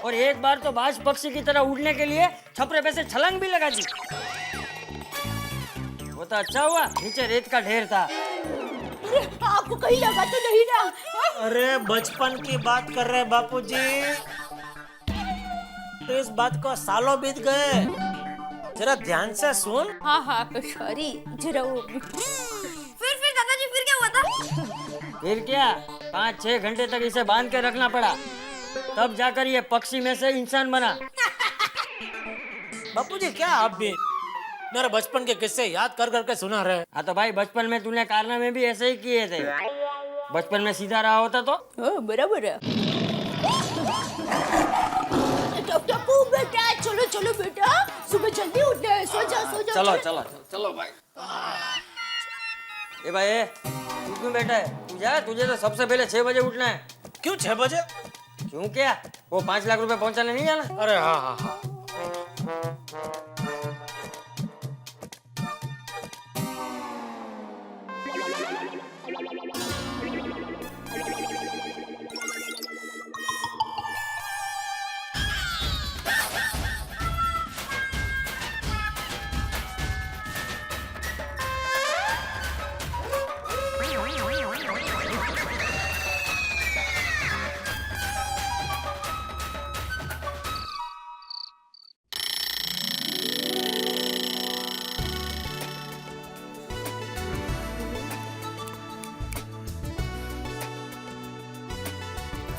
और एक बार तो बाज पक्षी की तरह उड़ने के लिए छपरे पे से छलांग भी लगा दी। वो तो अच्छा हुआ नीचे रेत का ढेर था। अरे आपको कहीं लगा तो नहीं ना? हाँ? अरे बचपन की बात कर रहे बापूजी, तो इस बात को सालों बीत गए, जरा ध्यान से सुन। हाँ हाँ सॉरी, जरा वो फिर दादाजी फिर क्या हुआ था? फिर क्या 5-6 घंटे तक इसे बांध के रखना पड़ा, तब जाकर ये पक्षी में से इंसान बना। बापूजी क्या आप भी मेरे बचपन के किस्से याद कर करके सुना रहे। हाँ तो भाई बचपन में तूने कारनामे भी ऐसे ही किए थे। बचपन में सीधा रहा होता तो। बराबर है। टप्पू बेटा चलो चलो बेटा, सुबह जल्दी उठना है, सो जा सो जा। चलो चलो चलो भाई। ए भाई तू क्यों बैठा है? तू जा, तुझे तो सबसे पहले 6 बजे उठना है। क्यों 6 बजे? क्यों क्या, वो 5 लाख रुपए पहुंचाने नहीं जाना? अरे हाँ हाँ हाँ।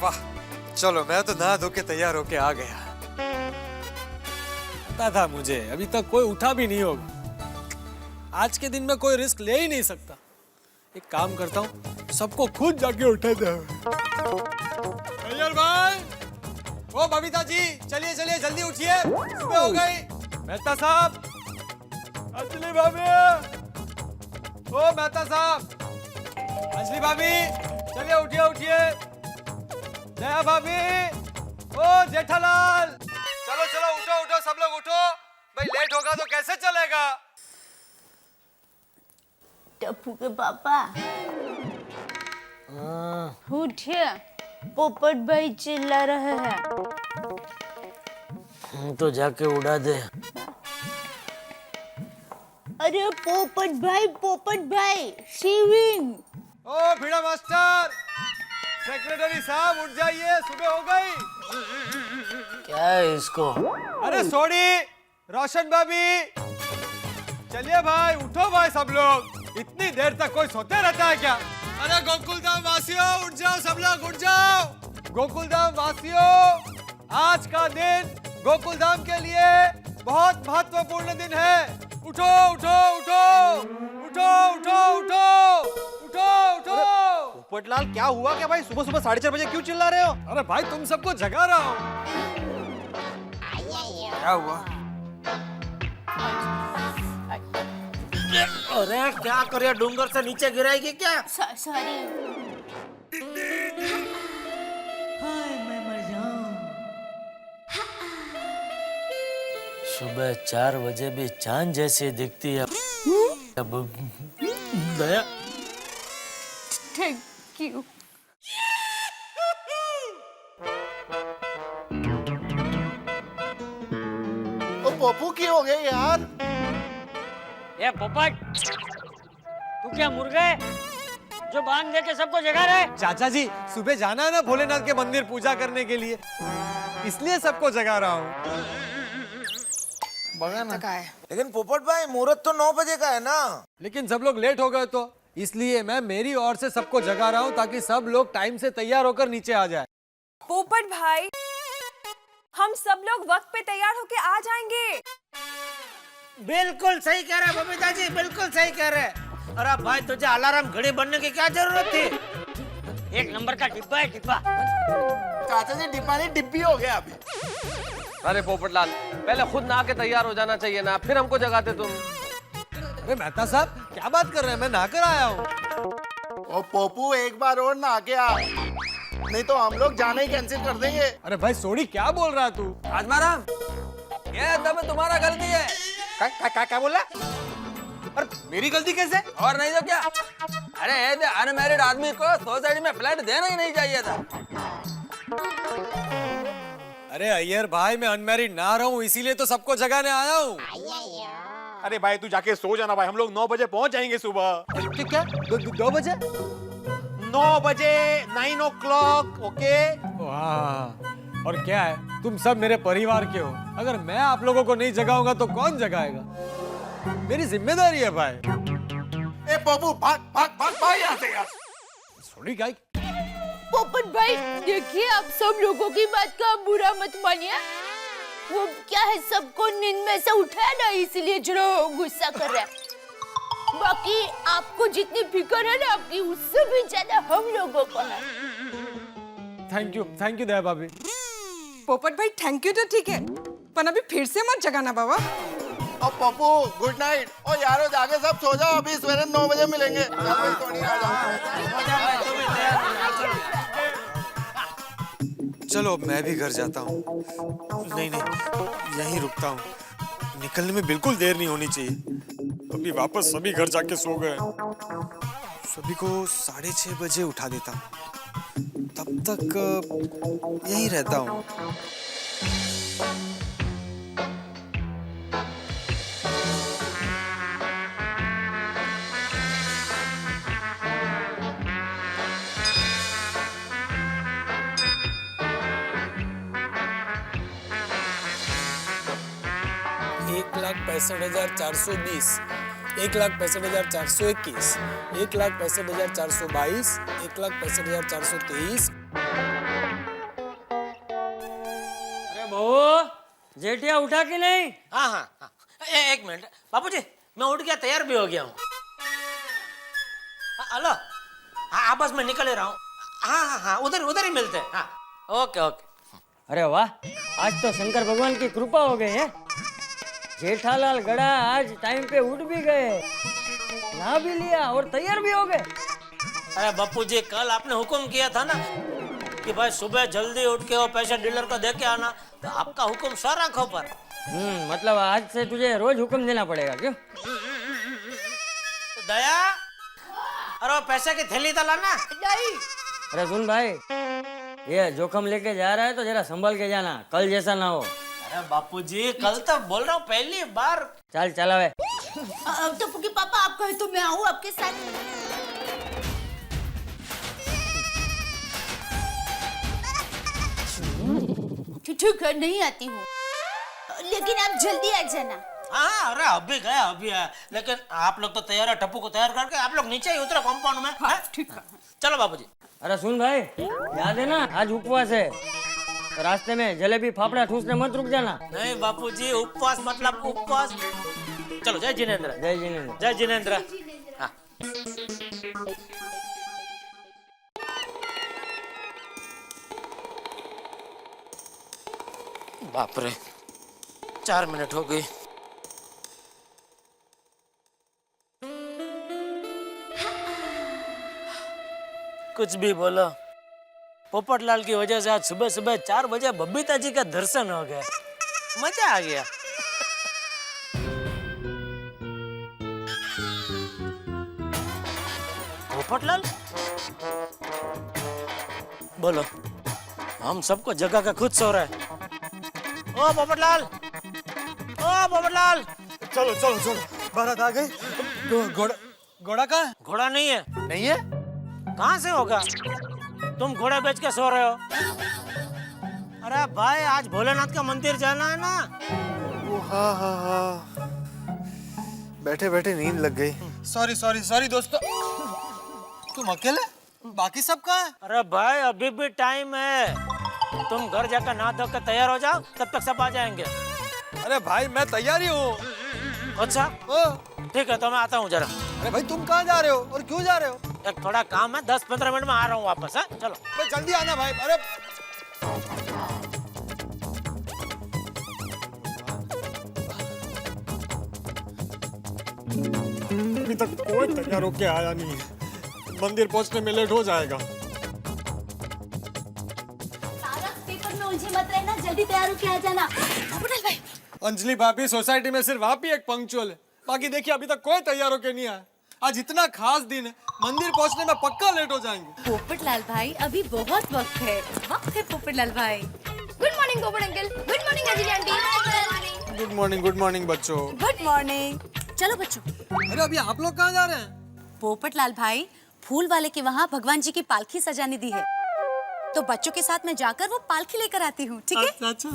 वाह, चलो मैं तो नहा धो के तैयार होके आ गया। पता था मुझे अभी तक कोई उठा भी नहीं होगा। आज के दिन में कोई रिस्क ले ही नहीं सकता। एक काम करता हूँ, सबको खुद जाके उठा दे। भाई, ओ बबीता जी, चलिए चलिए जल्दी उठिए, सुबह हो गई। मेहता साहब, अंजलि भाभी, ओ मेहता साहब, अंजलि भाभी, चलिए उठिए उठिए। जया भाभी, ओ जेठालाल, चलो चलो उठो उठो सब लोग उठो, भाई लेट होगा तो कैसे चलेगा। टप्पू के पापा उठिए, पोपट भाई चिल्ला रहे हैं। तो जाके उड़ा दे। अरे पोपट भाई शिविंग। ओ भिड़ा मास्टर, सेक्रेटरी साहब उठ जाइए, सुबह हो गई। क्या है इसको? अरे सोडी, रोशन भाभी, चलिए भाई उठो भाई सब लोग। इतनी देर तक कोई सोते रहता है क्या? अरे गोकुलधाम वासियों उठ जाओ, सब लोग उठ जाओ। गोकुलधाम वासियों, आज का दिन गोकुलधाम के लिए बहुत महत्वपूर्ण दिन है। उठो उठो उठो उठो उठो उठो उठो उठो। पोपटलाल क्या हुआ क्या भाई, सुबह सुबह 4:30 बजे क्यों चिल्ला रहे हो? अरे भाई तुम सबको जगा रहा हूँ। क्या हुआ? अरे क्या करे, डूंगर से नीचे गिराएगी क्या? सॉरी। मैं मर जाऊं। सुबह 4 बजे भी चांद जैसी दिखती है। अब दया। Thank you. ओ पप्पू की हो गए यार? ए पोपट, तू क्या मुर्गा है जो बांध दे के सबको जगा रहा है? चाचा जी, सुबह जाना है ना भोलेनाथ के मंदिर पूजा करने के लिए, इसलिए सबको जगा रहा हूँ। बगा ना का है। लेकिन पोपट भाई मुहूर्त तो 9 बजे का है ना। लेकिन सब लोग लेट हो गए तो इसलिए मैं मेरी ओर से सबको जगा रहा हूँ, ताकि सब लोग टाइम से तैयार होकर नीचे आ जाए। पोपट भाई, हम सब लोग वक्त पे तैयार होके आ जाएंगे। बिल्कुल सही कह रहे बबीता जी, बिल्कुल सही कह रहे। अरे भाई तुझे अलार्म घड़ी बनने की क्या जरूरत थी? 1 नंबर का डिब्बा है, डिब्बा। चाचा जी डिब्बा नहीं डिब्बी हो गया अभी। अरे पोपटलाल, पहले खुद नहा के तैयार हो जाना चाहिए ना, फिर हमको जगाते तुम। अरे मेहता साहब क्या बात कर रहे हैं, मैं नहाकर आया हूँ। ओ पोपू एक बार और नहा के आ, नहीं तो हम लोग जाना ही कैंसिल कर देंगे। अरे भाई सोडी क्या बोल रहा तू? आजमाराम, ये तब तुम्हारा गलती है। क्या बोला? अरे मेरी गलती कैसे? और नहीं तो क्या? अरे अनमैरिड आदमी को सोसाइटी में फ्लैट देना ही नहीं चाहिए था। अरे अय्यर भाई, मैं अनमैरिड ना रहूं इसीलिए तो सबको जगाने आया हूँ। अरे भाई तू जाके सो जाना भाई, हम लोग 9 बजे पहुंच जाएंगे सुबह। क्या 2 बजे? 9 बजे 9 o'clock, ओके? वाह, और क्या है, तुम सब मेरे परिवार के हो। अगर मैं आप लोगों को नहीं जगाऊंगा तो कौन जगाएगा? मेरी जिम्मेदारी है भाई। ए पप्पू भाग भाग भाग भाग यहाँ से यार। Sorry guys. पोपट भाई देखिए, आप सब लोगों की बात का बुरा मत मानिए। वो क्या है, सबको नींद में से उठाया ना, इसलिए जरा गुस्सा कर रहा है। बाकी आपको जितनी फिक्र है ना आपकी, उससे भी ज्यादा हम लोगों को है। थैंक यू दया भाभी। पोपट भाई थैंक यू तो ठीक है, पर अभी फिर से मत जगाना बाबा। और पप्पू गुड नाइट। और यारो जाके सब सो जाओ, अभी सवेरे 9 बजे मिलेंगे। चलो अब मैं भी घर जाता हूँ। नहीं, यहीं रुकता हूँ। निकलने में बिल्कुल देर नहीं होनी चाहिए। अभी वापस सभी घर जाके सो गए। सभी को 6:30 बजे उठा देता हूँ, तब तक यहीं रहता हूँ। $1,65,420, 1,65,421, 1,65,422, 1,65,423। अरे बहू, जेठिया उठा कि नहीं? हाँ हाँ हाँ, एक मिनट बापूजी, मैं उठ गया, तैयार भी हो गया हूँ। हेलो, हाँ बस मैं निकल रहा हूँ। हाँ, उधर ही मिलते हैं। हाँ, ओके। अरे वाह, आज तो शंकर भगवान की कृपा हो गई है। जेठालाल गड़ा आज टाइम पे उठ भी गए, नहा भी लिया और तैयार भी हो गए। अरे बापू जी, कल आपने हुक्म किया था ना कि भाई सुबह जल्दी उठ के वो पैसे डीलर को दे के आना, तो आपका हुक्म सर आंखों पर। मतलब आज से तुझे रोज हुक्म देना पड़ेगा क्यों? तो दया, अरे वो पैसे की थैली तो लाना। नहीं। अरे सुन भाई, ये जोखम लेके जा रहा है तो जरा संभल के जाना, कल जैसा ना हो। अरे बापूजी, कल तो बोल रहा हूँ पहली बार। चल चलावे। अब तो फुकी पापा आप कहे तो मैं आऊँ आपके साथ। ठीक है, नहीं आती हूँ, लेकिन आप जल्दी आ जाना। हाँ, अरे अभी गया अभी आया, लेकिन आप लोग तो तैयार है, टप्पू को तैयार करके आप लोग नीचे ही उतरो कंपाउंड में। हाँ, ठीक है, चलो बापूजी। अरे सुन भाई, याद है ना आज उपवास है, तो रास्ते में जलेबी फाफड़ा ठूसने मत रुक जाना। नहीं बापूजी, उपवास मतलब उपवास। चलो, जय जिनेंद्र। जय जिनेंद्र। जय जिनेंद्र। हाँ। बाप रे, 4 मिनट हो गई। कुछ भी बोलो, पोपटलाल की वजह से आज सुबह सुबह 4 बजे बबीता जी का दर्शन हो गया, मजा आ गया। पोपटलाल, बोलो, हम सबको जगह का खुद सो रहा है। ओ पोपटलाल, ओ पोपटलाल। चलो, बारात आ गई। घोड़ा कहाँ है? घोड़ा नहीं है। नहीं है? कहाँ से होगा? तुम घोड़ा बेच के सो रहे हो। अरे भाई, आज भोलेनाथ का मंदिर जाना है ना। हाँ, बैठे बैठे नींद लग गई। सॉरी दोस्तों। तुम अकेले? बाकी सब कहाँ है? अरे भाई, अभी भी टाइम है, तुम घर जाकर नहा धो कर तैयार हो जाओ, तब तक सब आ जाएंगे। अरे भाई, मैं तैयार ही हूँ। अच्छा, ठीक है, तो मैं आता हूँ जरा। अरे भाई, तुम कहाँ जा रहे हो और क्यों जा रहे हो? एक थोड़ा काम है, 10-15 मिनट में आ रहा हूँ वापस। है, चलो। भाई जल्दी आना भाई। अरे अभी तक कोई तैयार होके आया नहीं है, मंदिर पहुंचने में लेट हो जाएगा। सारा पेपर में उलझे मत रहना, जल्दी तैयार होके आ जाना। भाई, अंजलि भाभी, सोसाइटी में सिर्फ आप ही एक पंक्चुअल है, बाकी देखिए अभी तक कोई तैयार होके नहीं आया। आज इतना खास दिन है, मंदिर पहुंचने में पक्का लेट हो जाएंगे। पोपटलाल भाई, अभी बहुत वक्त है पोपटलाल भाई। Good morning Popat uncle, good morning Anjali aunty. Good morning बच्चों। Good morning. चलो बच्चों। अरे अभी आप लोग कहाँ जा रहे हैं? पोपटलाल भाई, फूल वाले के वहाँ भगवान जी की पालकी सजाने दी है, तो बच्चों के साथ मैं जाकर वो पालकी लेकर आती हूँ, ठीक है? अच्छा।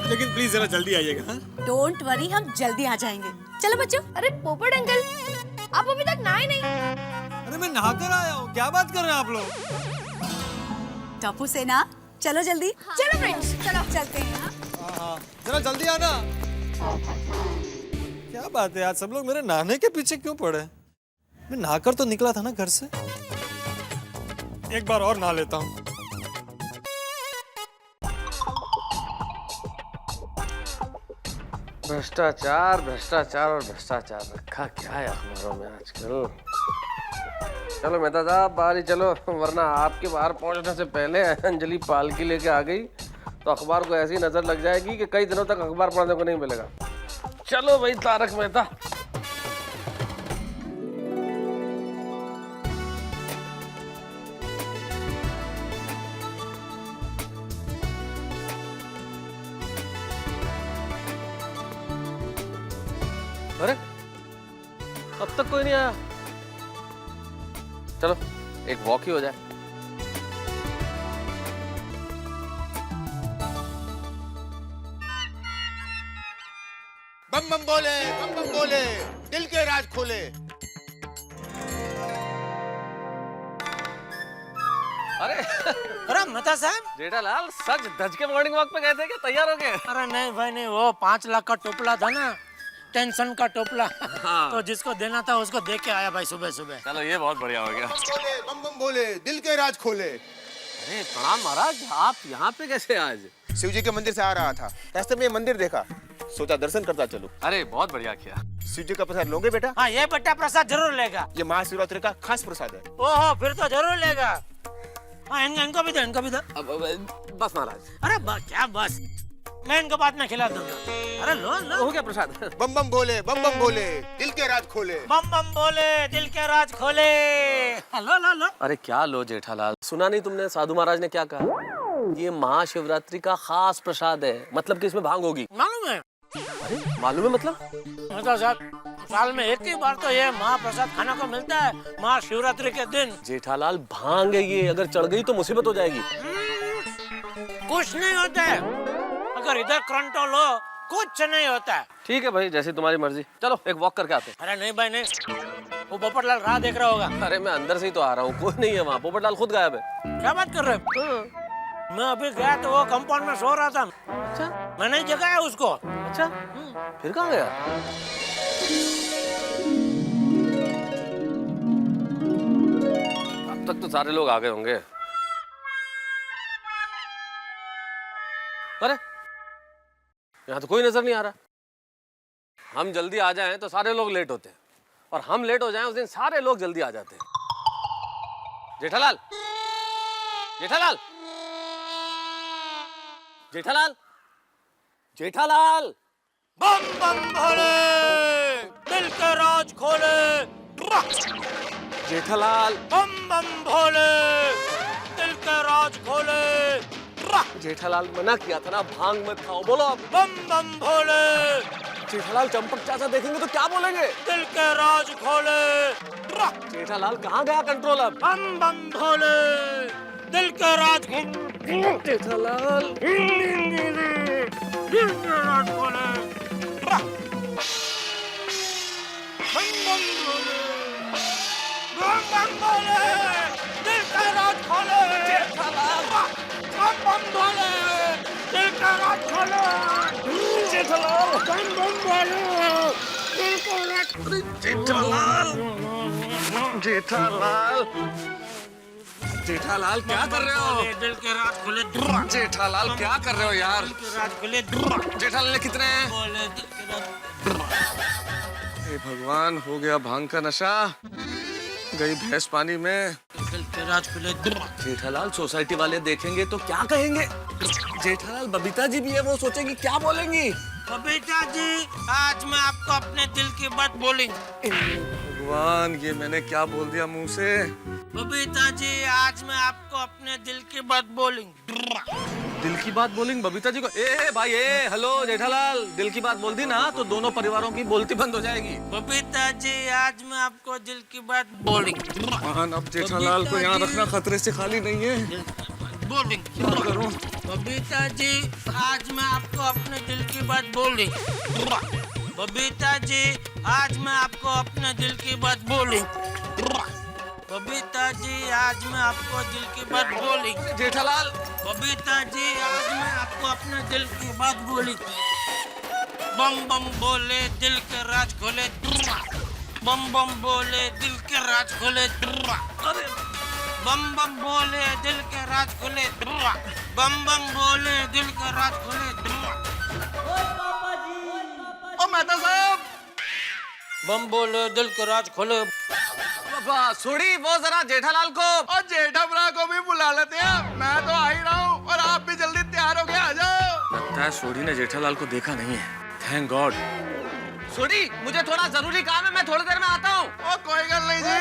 लेकिन प्लीज जरा जल्दी आइएगा। डोंट वरी, हम जल्दी आ जाएंगे। चलो बच्चों। अरे पोपट अंकल, आप अभी तक नहाए नहीं। अरे मैं नहाकर आया हूँ, क्या बात कर रहे हैं आप लोग? टप्पू सेना, चलो जल्दी। चलो फ्रेंड्स, चलो चलते हैं। हाँ, जरा जल्दी आना। क्या बात है, आज सब लोग मेरे नहाने के पीछे क्यों पड़े? मैं नहाकर तो निकला था ना घर से। एक बार और नहा लेता हूँ। भ्रष्टाचार भ्रष्टाचार और भ्रष्टाचार रखा क्या है अखबारों में आजकल। चलो मेहता साहब बाहर ही चलो, वरना आपके बाहर पहुंचने से पहले अंजलि पालकी लेके आ गई तो अखबार को ऐसी नजर लग जाएगी कि कई दिनों तक अखबार पढ़ने को नहीं मिलेगा। चलो भाई तारक मेहता। अरे अब तक कोई नहीं आया। चलो एक वॉक ही हो जाए। बम बम बोले, दिल के राज खोले। अरे मेहता साहब, जेठालाल सच धज के मॉर्निंग वॉक पे गए थे क्या? तैयार हो गए? अरे नहीं भाई नहीं, वो 5 लाख का टोपला था ना, टेंशन का टोपला। हाँ। तो जिसको देना था उसको दे के आया भाई सुबह सुबह। चलो ये बहुत बढ़िया हो गया। बम बम बोले, दिल के राज खोले। अरे प्रणाम महाराज, आप यहाँ पे कैसे आज? शिव जी के मंदिर से आ रहा था, रास्ते में मंदिर देखा, सोचा दर्शन करता चलूं। अरे बहुत बढ़िया किया। शिव जी का प्रसाद लोगे बेटा? हाँ ये बेटा प्रसाद जरूर लेगा। ये महाशिवरात्रि का खास प्रसाद है। ओहो फिर तो जरूर लेगा। हाँ इनको भी दो, इनको भी दो। बस महाराज। अरे क्या बस, मैं इनको बाद में खिला दूंगा। अरे लो लो। हो गया प्रसाद। बम बम बोले, दिल के राज खोले। बम बम बोले, दिल के राज खोले। लो लो लो। अरे क्या लो जेठालाल, सुना नहीं तुमने साधु महाराज ने क्या कहा? ये महाशिवरात्रि का खास प्रसाद है, मतलब कि इसमें भांग होगी। मालूम है? अरे मालूम है मतलब? साल में एक ही बार तो ये महाप्रसाद खाने को मिलता है, महाशिवरात्रि के दिन। जेठालाल भांग है ये, अगर चढ़ गई तो मुसीबत हो जाएगी। कुछ नहीं होता है, अगर इधर करंट लो कुछ नहीं होता है। ठीक है भाई, जैसी तुम्हारी मर्जी। चलो एक वॉक करके आते हैं। अरे नहीं भाई नहीं, वो पोपटलाल राह देख रहा होगा। अरे मैं अंदर से ही तो आ रहा हूँ, कोई नहीं है वहाँ। पोपटलाल खुद गायब है। क्या बात कर रहे हो? मैं अभी गया तो वो कंपाउंड में सो रहा था। अच्छा, मैंने जगाया उसको। अच्छा फिर कहाँ गया? अब तक तो सारे लोग आ गए होंगे। अरे यहाँ तो कोई नजर नहीं आ रहा। हम जल्दी आ जाएं तो सारे लोग लेट होते हैं, और हम लेट हो जाएं उस दिन सारे लोग जल्दी आ जाते हैं। जेठालाल, जेठालाल, जेठालाल, जेठालाल। बम बम भोले, दिल के राज खोले। जेठालाल, बम बम भोले, दिल के राज खोले। जेठालाल मना किया था ना, भांग मत खाओ। बोलो अब। बम बम भोले। जेठालाल चंपक चाचा देखेंगे तो क्या बोलेंगे? दिल के राज खोले। जेठालाल कहाँ गया कंट्रोल अब? बम बम भोले, दिल के राज जेठालाल, दिल के राज खोले। बम बम भोले, बम बम भोले, दिल के राज खोले। जेठालाल, बम बम भोले, दिल के राज खोले। जेठालाल, बम बम भोले, दिल के राज खोले। जेठालाल, जेठालाल, जेठालाल क्या कर रहे हो? दिल के राज खोले। जेठालाल क्या कर रहे हो यार? दिल के राज खोले। जेठालाल ने कितने हैं? बोले दिल के राज। हे भगवान, हो गया भांग का नशा, गई भैंस पानी में। दिल के राज खोले। जेठालाल सोसाइटी वाले देखेंगे तो क्या कहेंगे? जेठालाल बबीता जी भी है, वो सोचेंगी क्या बोलेंगी? बबीता जी, आज मैं आपको अपने दिल की बात बोलेंगी। भगवान, ये मैंने क्या बोल दिया मुंह से? बबीता जी, आज मैं आपको अपने दिल की बात बोलूंगी। दिल की बात बोलेंगे बबीता जी को। ए भाई ए हेलो जेठालाल, दिल की बात बोल दी ना तो दोनों परिवारों की बोलती बंद हो जाएगी। बबीता जी आज मैं आपको दिल की बात बोलेंगे। अब जेठालाल को यहाँ रखना खतरे से खाली नहीं है। बोलेंगे क्या करूं? बबीता जी आज मैं आपको अपने दिल की बात बोलेंगे। बबीता जी आज मैं आपको अपने दिल की बात बोलेंगे। बबीता जी आज मैं आपको दिल की बात बोलेंगे। जेठालाल बबीता जी आज मैं आपको अपने दिल की बात बोली। बम बम बोले दिल के राज खोले। बम बम बोले दिल के राज खोले। अरे बम बम बोले दिल के राज खोले। बम बम बोले दिल के राज खोले। ओ मेहता साहब, बम बोले दिल के राज खोले। सोड़ी वो जरा जेठालाल को और जेठामरा को भी बुला लेते हैं। मैं तो आ ही रहा हूँ और आप भी जल्दी तैयार हो गए आ जाओ। लगता है सोड़ी ने जेठालाल को देखा नहीं है। Thank God. सोड़ी मुझे थोड़ा जरूरी काम है, मैं थोड़ी देर में आता हूँ। ओ कोई गल नहीं जी।